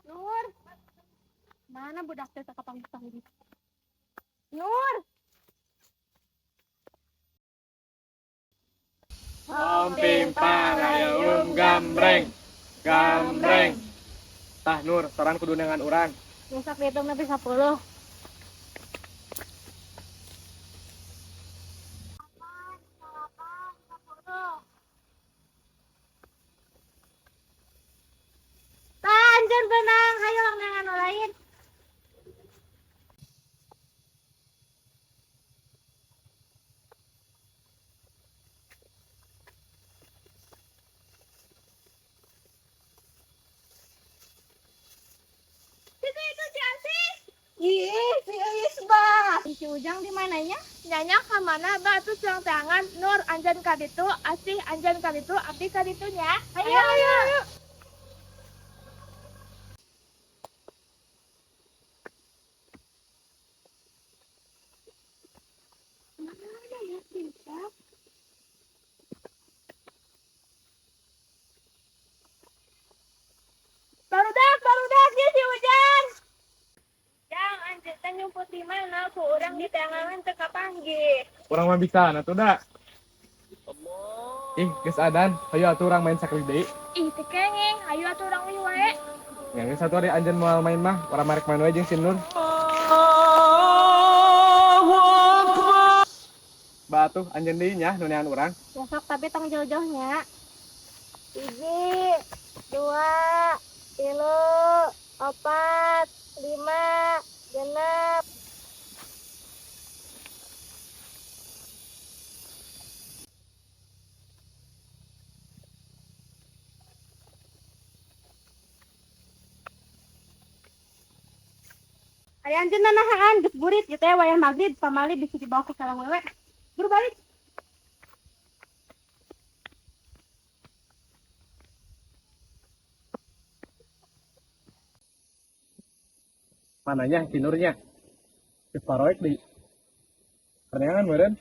Nur, mana budak teh kapang ini? Nur. Ompim parayung gambreng, gambreng. Tah Nur, soran kudu dengan urang. Nusak dihitung nepi 10. Lanjut benang, hayo dengan anu lain. Itu si Asih. Ih, si Iis bah. Si Ujang di mananya? Nyanyi ke mana ba tuh cuang tangan Nur anjan kaditu Asih anjan kaditu abdi kaditunya. Ayo. Barudak dia si Ujang. Jang anjeun teh nyumput di mana ku urang di tangan teu kapanggih. Urang mah bisa, nah tuh dah. Ih, geus adan, hayu atuh urang main sakali deui. Ih teu kenging, hayu atuh urang we wae. Yang geus satu hari anjeun moal main mah, urang marek main we jeung si Nur. Ba atuh anjeun deui nya nu neangan urang. Besok tapi tong jauh-jauhnya. 1, 2, 3, 4, 5, 6. Ari anjeunna nahaan geus burit ieu teh wayah magrib pamali bisa dibawa ke sareng wewe. Buru balik. Mananya si Nurnya? Geus paroek deui. Perneangan meureun.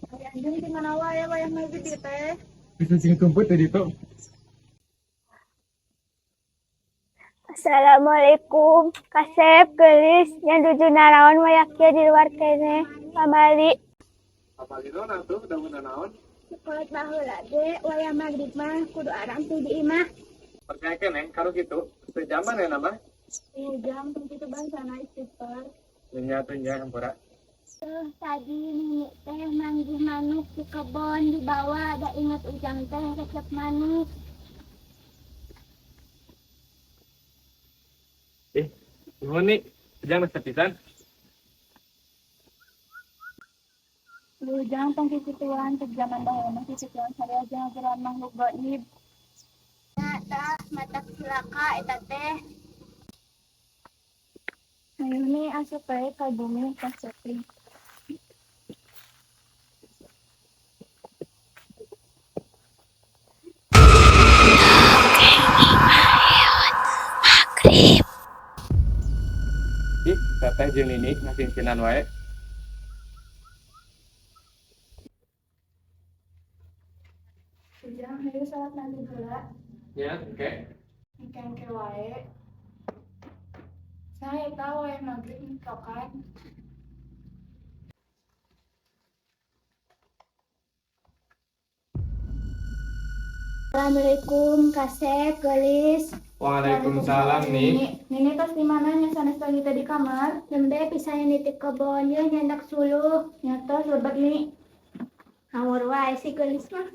Ari anjeun di mana wae wayah magrib ieu teh. Bisa sing tumput tadi tuh. Assalamualaikum. Kasep geulis nya duju naraon wayak kieu di luar kene. Pamali Apa gitu nah tuh udah naon? Sekolah baheula ge wayah magrib mah kudu aram teh di imah. Percaya keneh karo kitu, teu jaman ya nama. Ujang kitu bangsana istighfar. Nya tuh nya hampura. Tadi nenek teh manggih manuk di kebon di bawah ada ingat Ujang teh resep manuk. Nuhun nih, jangan sepisan. Ujang tong kikituan ke zaman dahulu mah kikituan saya aja geran makhluk gaib. Tah mata cilaka eta teh. Ini asup bae ka bumi ka sepi. Ih, teteh jeung ini ngasih sinan wae. Ujang hayu salat nanti heula. Ya, oke. Engke wae. Saya tahu wae magrib nitokan. Assalamualaikum Kasep gelis. Waalaikumsalam nih. Nenek tos di mana nya sanes lagi teh di kamar. Nembe pisahnya nitip kebon ye nyandak suluh. Nyatos lebet nih. Ngawur wae si gelis mah.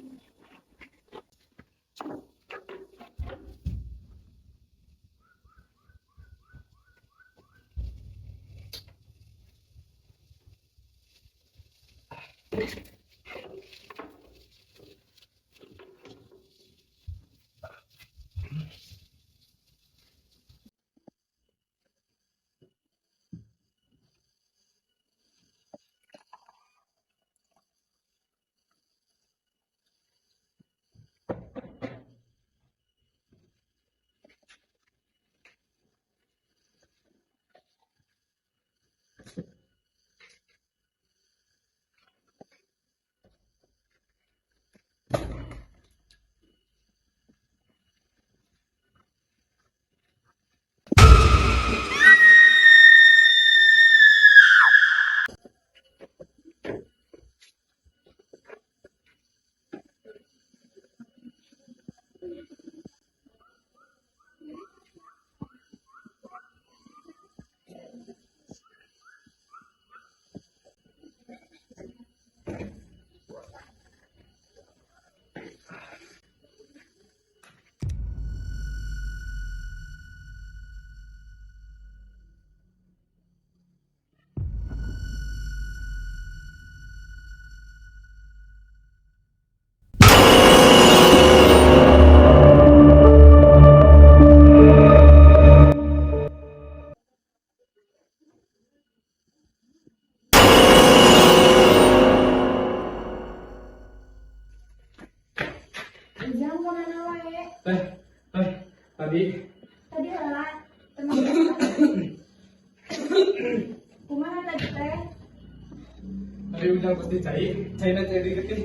ujang pasti cai na cai dikit nih.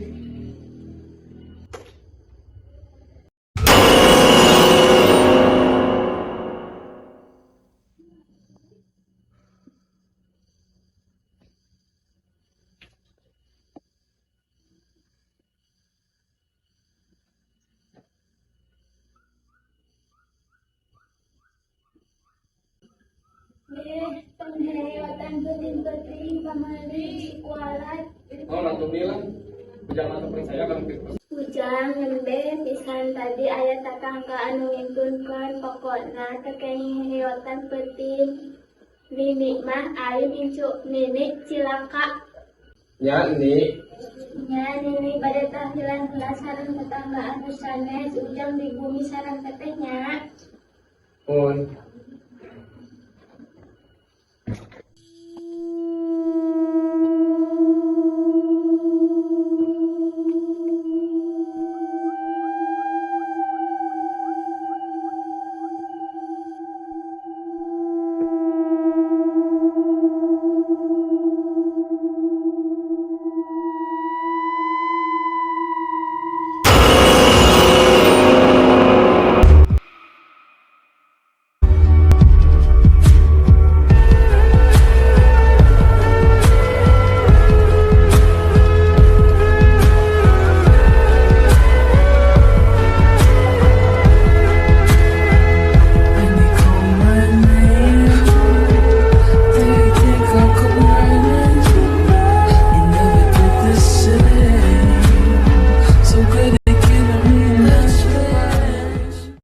Penghayatan penting kamari kualat. Oh, langsung bilang. Ujang langsung percaya kan. Ujang nembe pisan tadi ayat tatangka anu ngintunkeun pokokna terkait hayatan penting. Nini mah ayu incu nini cilaka. Ya, ini. Nya nini pada tahlilan heula sareng tetanggaan sanes ujang di bumi sareng tetehnya. Pun.